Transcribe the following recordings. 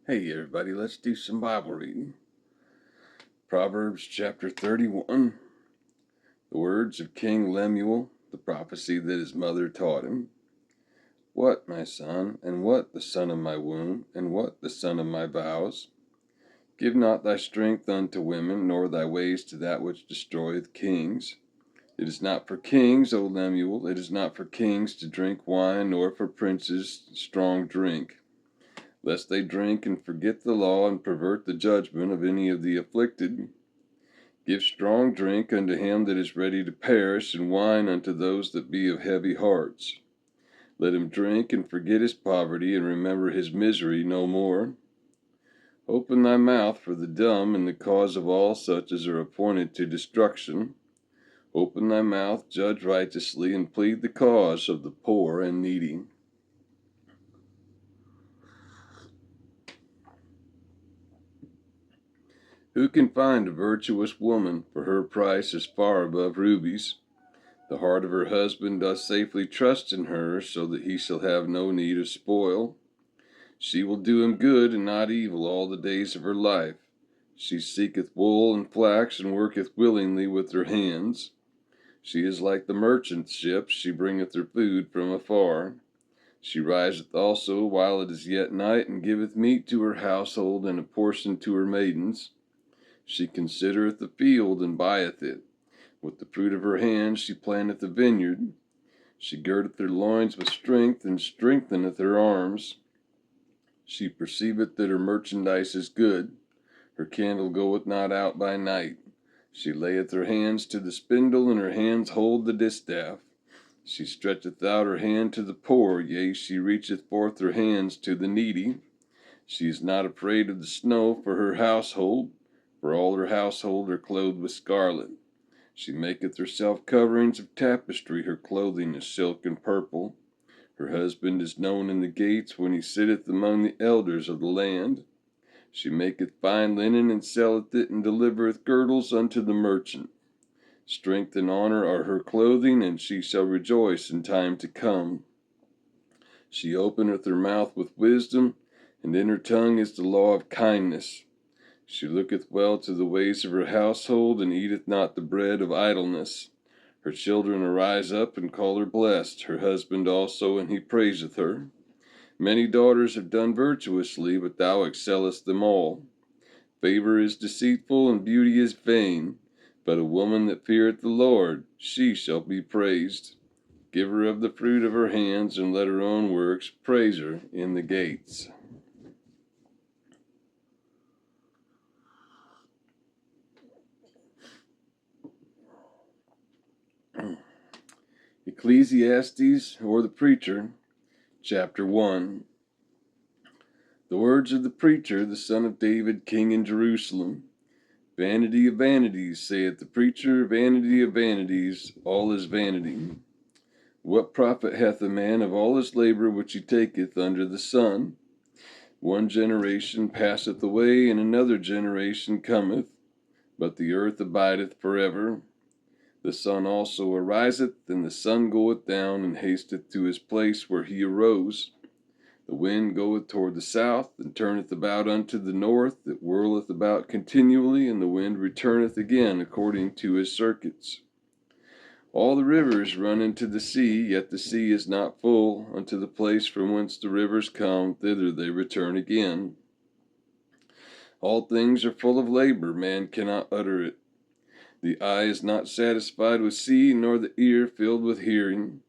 Hey everybody, let's do some Bible reading. Proverbs chapter 31. The words of King Lemuel, the prophecy that his mother taught him. What, my son, and what the son of my womb, and what the son of my vows? Give not thy strength unto women, nor thy ways to that which destroyeth kings. It is not for kings, O Lemuel, it is not for kings to drink wine, nor for princes strong drink, lest they drink and forget the law and pervert the judgment of any of the afflicted. Give strong drink unto him that is ready to perish, and wine unto those that be of heavy hearts. Let him drink and forget his poverty, and remember his misery no more. Open thy mouth for the dumb in the cause of all such as are appointed to destruction. Open thy mouth, judge righteously, and plead the cause of the poor and needy. Who can find a virtuous woman? For her price is far above rubies. The heart of her husband doth safely trust in her, so that he shall have no need of spoil. She will do him good and not evil all the days of her life. She seeketh wool and flax, and worketh willingly with her hands. She is like the merchant ships, she bringeth her food from afar. She riseth also while it is yet night, and giveth meat to her household, and a portion to her maidens. She considereth the field, and buyeth it. With the fruit of her hands she planteth a vineyard. She girdeth her loins with strength, and strengtheneth her arms. She perceiveth that her merchandise is good. Her candle goeth not out by night. She layeth her hands to the spindle, and her hands hold the distaff. She stretcheth out her hand to the poor, yea, she reacheth forth her hands to the needy. She is not afraid of the snow for her household, for all her household are clothed with scarlet. She maketh herself coverings of tapestry, her clothing is silk and purple. Her husband is known in the gates when he sitteth among the elders of the land. She maketh fine linen, and selleth it, and delivereth girdles unto the merchant. Strength and honor are her clothing, and she shall rejoice in time to come. She openeth her mouth with wisdom, and in her tongue is the law of kindness. She looketh well to the ways of her household, and eateth not the bread of idleness. Her children arise up and call her blessed, her husband also, and he praiseth her. Many daughters have done virtuously, but thou excellest them all. Favor is deceitful, and beauty is vain, but a woman that feareth the Lord, she shall be praised. Give her of the fruit of her hands, and let her own works praise her in the gates. Ecclesiastes, or the Preacher, chapter 1. The words of the preacher, the son of David, king in Jerusalem. Vanity of vanities, saith the preacher, vanity of vanities, all is vanity. What profit hath a man of all his labor which he taketh under the sun? One generation passeth away, and another generation cometh, but the earth abideth forever. The sun also ariseth, and the sun goeth down, and hasteth to his place where he arose. The wind goeth toward the south, and turneth about unto the north. It whirleth about continually, and the wind returneth again according to his circuits. All the rivers run into the sea, yet the sea is not full. Unto the place from whence the rivers come, thither they return again. All things are full of labor, man cannot utter it. The eye is not satisfied with seeing, nor the ear filled with hearing.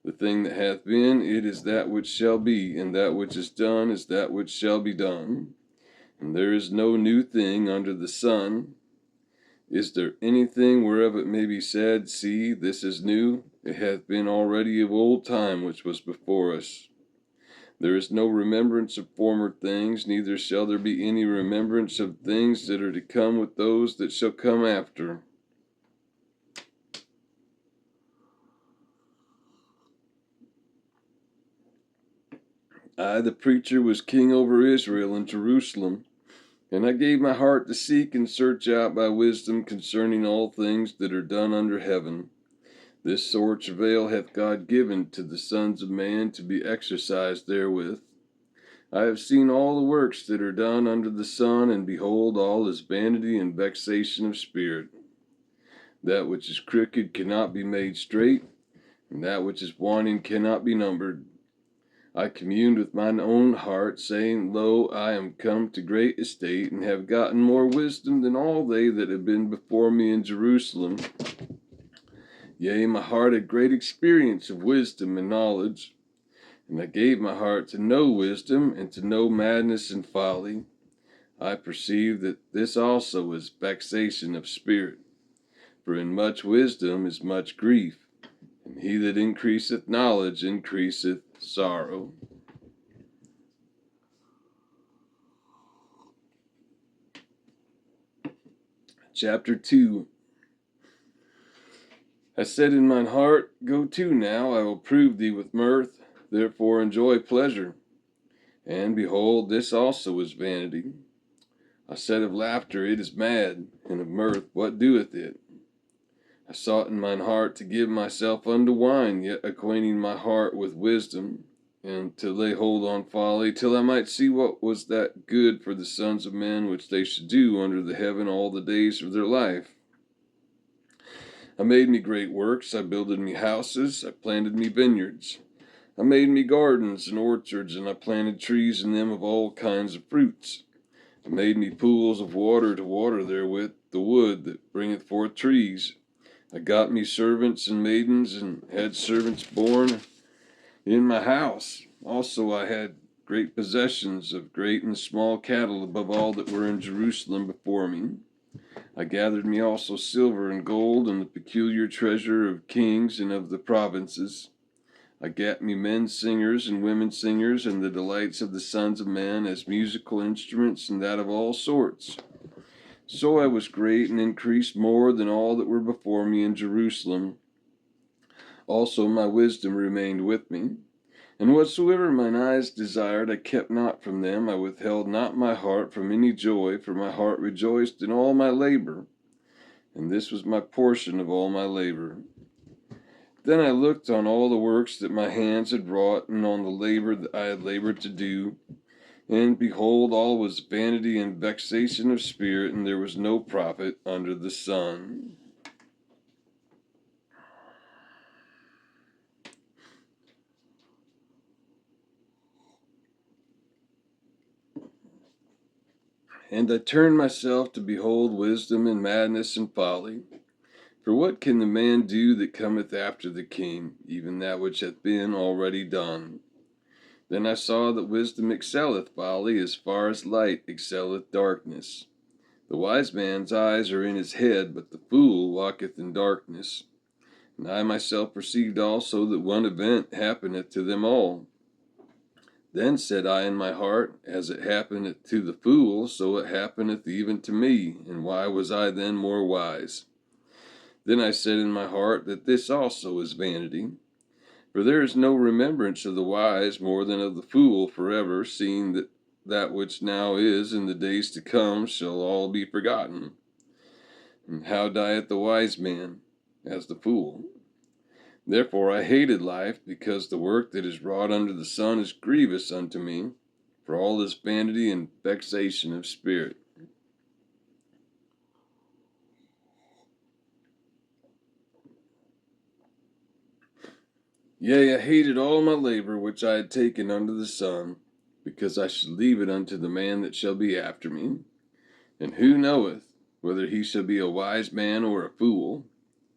The thing that hath been, it is that which shall be, and that which is done is that which shall be done. And there is no new thing under the sun. Is there anything whereof it may be said, see, this is new? It hath been already of old time which was before us. There is no remembrance of former things, neither shall there be any remembrance of things that are to come with those that shall come after. I, the preacher, was king over Israel and Jerusalem, and I gave my heart to seek and search out by wisdom concerning all things that are done under heaven. This sore travail hath God given to the sons of man to be exercised therewith. I have seen all the works that are done under the sun, and behold, all is vanity and vexation of spirit. That which is crooked cannot be made straight, and that which is wanting cannot be numbered. I communed with mine own heart, saying, Lo, I am come to great estate, and have gotten more wisdom than all they that have been before me in Jerusalem. Yea, my heart had great experience of wisdom and knowledge, and I gave my heart to know wisdom, and to know madness and folly. I perceive that this also is vexation of spirit. For in much wisdom is much grief, and he that increaseth knowledge increaseth sorrow. Chapter 2. I said in mine heart, Go to now, I will prove thee with mirth, therefore enjoy pleasure. And behold, this also is vanity. I said of laughter, It is mad, and of mirth, what doeth it? I sought in mine heart to give myself unto wine, yet acquainting my heart with wisdom, and to lay hold on folly, till I might see what was that good for the sons of men which they should do under the heaven all the days of their life. I made me great works, I builded me houses, I planted me vineyards. I made me gardens and orchards, and I planted trees in them of all kinds of fruits. I made me pools of water to water therewith the wood that bringeth forth trees. I got me servants and maidens, and had servants born in my house. Also I had great possessions of great and small cattle above all that were in Jerusalem before me. I gathered me also silver and gold, and the peculiar treasure of kings and of the provinces. I gat me men singers and women singers, and the delights of the sons of men as musical instruments, and that of all sorts. So I was great, and increased more than all that were before me in Jerusalem. Also my wisdom remained with me. And whatsoever mine eyes desired, I kept not from them. I withheld not my heart from any joy, for my heart rejoiced in all my labor. And this was my portion of all my labor. Then I looked on all the works that my hands had wrought, and on the labor that I had labored to do. And behold, all was vanity and vexation of spirit, and there was no profit under the sun. And I turned myself to behold wisdom and madness and folly. For what can the man do that cometh after the king, even that which hath been already done? Then I saw that wisdom excelleth folly, as far as light excelleth darkness. The wise man's eyes are in his head, but the fool walketh in darkness. And I myself perceived also that one event happeneth to them all. Then said I in my heart, As it happeneth to the fool, so it happeneth even to me, and why was I then more wise? Then I said in my heart that this also is vanity. For there is no remembrance of the wise more than of the fool forever, seeing that that which now is in the days to come shall all be forgotten. And how dieth the wise man? As the fool. Therefore I hated life, because the work that is wrought under the sun is grievous unto me, for all is vanity and vexation of spirit. Yea, I hated all my labor which I had taken under the sun, because I should leave it unto the man that shall be after me. And who knoweth whether he shall be a wise man or a fool?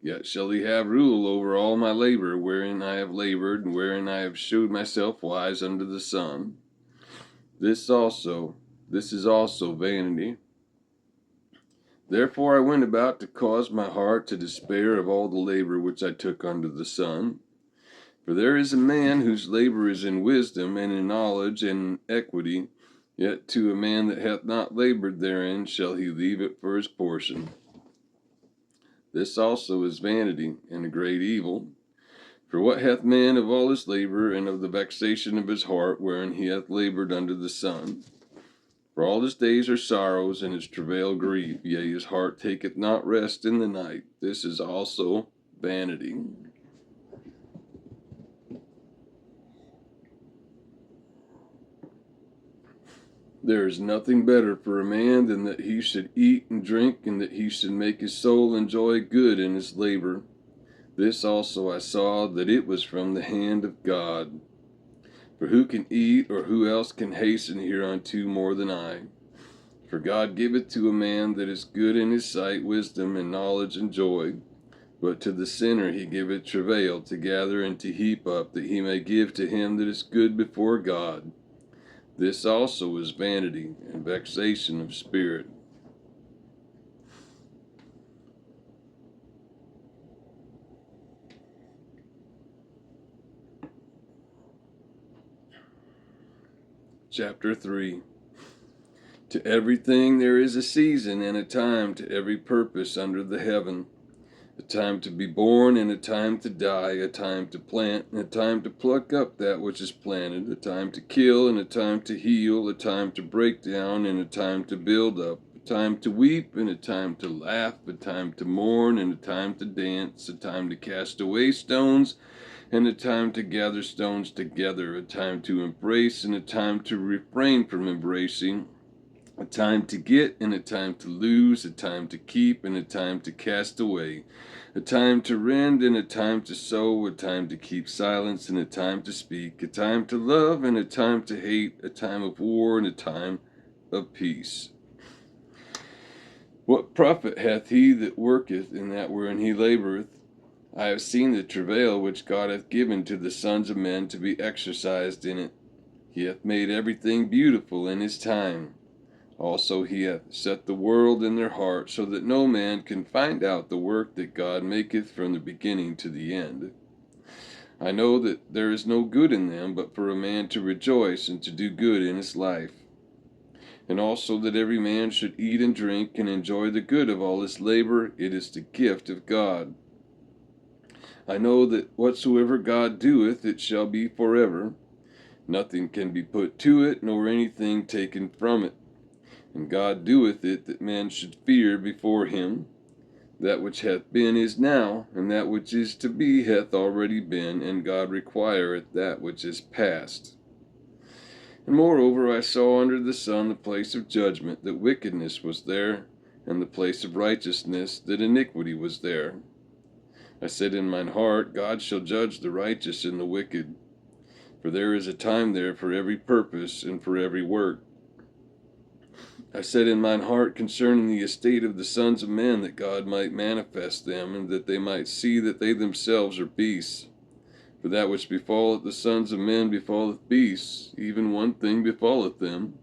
Yet shall he have rule over all my labor, wherein I have labored, and wherein I have shewed myself wise under the sun. This is also vanity. Therefore I went about to cause my heart to despair of all the labor which I took under the sun. For there is a man whose labor is in wisdom, and in knowledge, and in equity, yet to a man that hath not labored therein shall he leave it for his portion. This also is vanity, and a great evil. For what hath man of all his labor, and of the vexation of his heart, wherein he hath labored under the sun? For all his days are sorrows, and his travail grief, yea, his heart taketh not rest in the night. This is also vanity. There is nothing better for a man than that he should eat and drink, and that he should make his soul enjoy good in his labor. This also I saw, that it was from the hand of God. For who can eat, or who else can hasten hereunto more than I? For God giveth to a man that is good in his sight wisdom and knowledge and joy. But to the sinner he giveth travail to gather and to heap up, that he may give to him that is good before God. This also is vanity and vexation of spirit. Chapter 3. To everything there is a season and a time to every purpose under the heaven. A time to be born and a time to die, a time to plant and a time to pluck up that which is planted, a time to kill and a time to heal, a time to break down and a time to build up, a time to weep and a time to laugh, a time to mourn and a time to dance, a time to cast away stones and a time to gather stones together, a time to embrace and a time to refrain from embracing, a time to get and a time to lose, a time to keep and a time to cast away, a time to rend and a time to sow, a time to keep silence and a time to speak, a time to love and a time to hate, a time of war and a time of peace. What profit hath he that worketh in that wherein he laboureth? I have seen the travail which God hath given to the sons of men to be exercised in it. He hath made everything beautiful in his time. Also he hath set the world in their heart, so that no man can find out the work that God maketh from the beginning to the end. I know that there is no good in them, but for a man to rejoice and to do good in his life. And also that every man should eat and drink and enjoy the good of all his labor. It is the gift of God. I know that whatsoever God doeth, it shall be forever. Nothing can be put to it, nor anything taken from it. And God doeth it, that men should fear before him. That which hath been is now, and that which is to be hath already been, and God requireth that which is past. And moreover I saw under the sun the place of judgment, that wickedness was there, and the place of righteousness, that iniquity was there. I said in mine heart, God shall judge the righteous and the wicked, for there is a time there for every purpose and for every work. I said in mine heart concerning the estate of the sons of men, that God might manifest them, and that they might see that they themselves are beasts. For that which befalleth the sons of men befalleth beasts, even one thing befalleth them.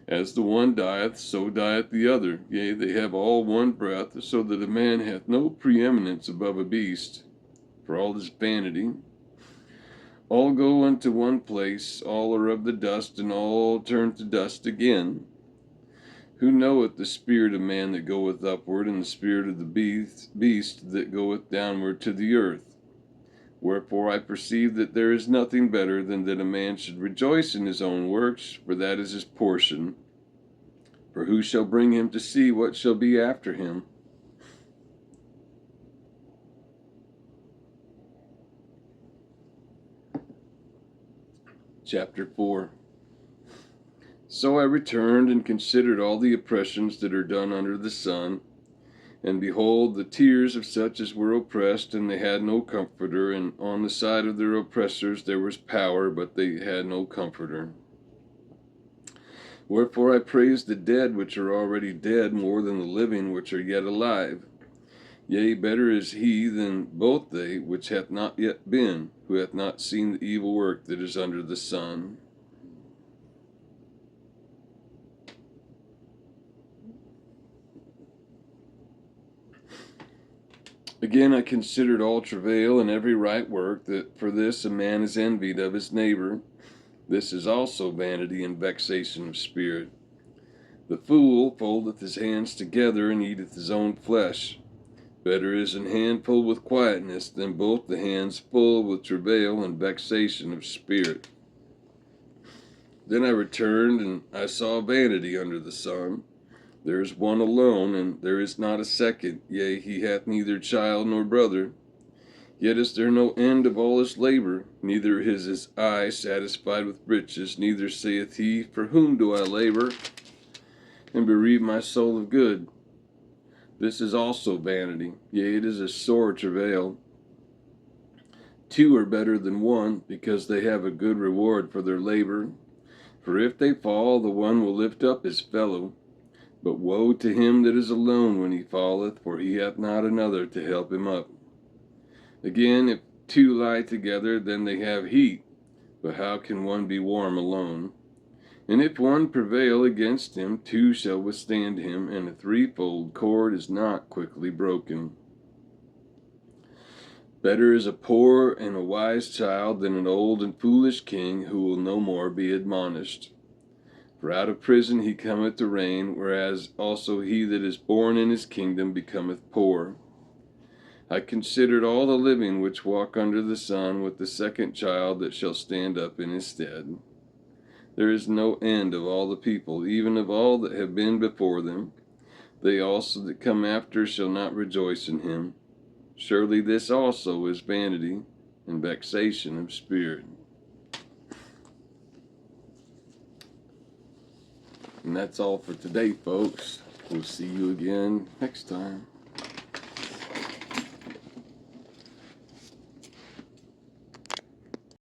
As the one dieth, so dieth the other. Yea, they have all one breath, so that a man hath no preeminence above a beast. For all is vanity. All go unto one place, all are of the dust, and all turn to dust again. Who knoweth the spirit of man that goeth upward, and the spirit of the beast that goeth downward to the earth? Wherefore I perceive that there is nothing better than that a man should rejoice in his own works, for that is his portion. For who shall bring him to see what shall be after him? Chapter 4. So I returned and considered all the oppressions that are done under the sun. And behold, the tears of such as were oppressed, and they had no comforter, and on the side of their oppressors there was power, but they had no comforter. Wherefore I praise the dead which are already dead more than the living which are yet alive. Yea, better is he than both they which hath not yet been, who hath not seen the evil work that is under the sun. Again I considered all travail and every right work, that for this a man is envied of his neighbor. This is also vanity and vexation of spirit. The fool foldeth his hands together, and eateth his own flesh. Better is an hand full with quietness, than both the hands full with travail and vexation of spirit. Then I returned, and I saw vanity under the sun. There is one alone, and there is not a second. Yea, he hath neither child nor brother. Yet is there no end of all his labor, neither is his eye satisfied with riches, neither saith he, for whom do I labor, and bereave my soul of good? This is also vanity, yea, it is a sore travail. Two are better than one, because they have a good reward for their labor. For if they fall, the one will lift up his fellow. But woe to him that is alone when he falleth, for he hath not another to help him up. Again, if two lie together, then they have heat. But how can one be warm alone? And if one prevail against him, two shall withstand him, and a threefold cord is not quickly broken. Better is a poor and a wise child than an old and foolish king who will no more be admonished. For out of prison he cometh to reign, whereas also he that is born in his kingdom becometh poor. I considered all the living which walk under the sun, with the second child that shall stand up in his stead. There is no end of all the people, even of all that have been before them. They also that come after shall not rejoice in him. Surely this also is vanity and vexation of spirit. And that's all for today, folks. We'll see you again next time.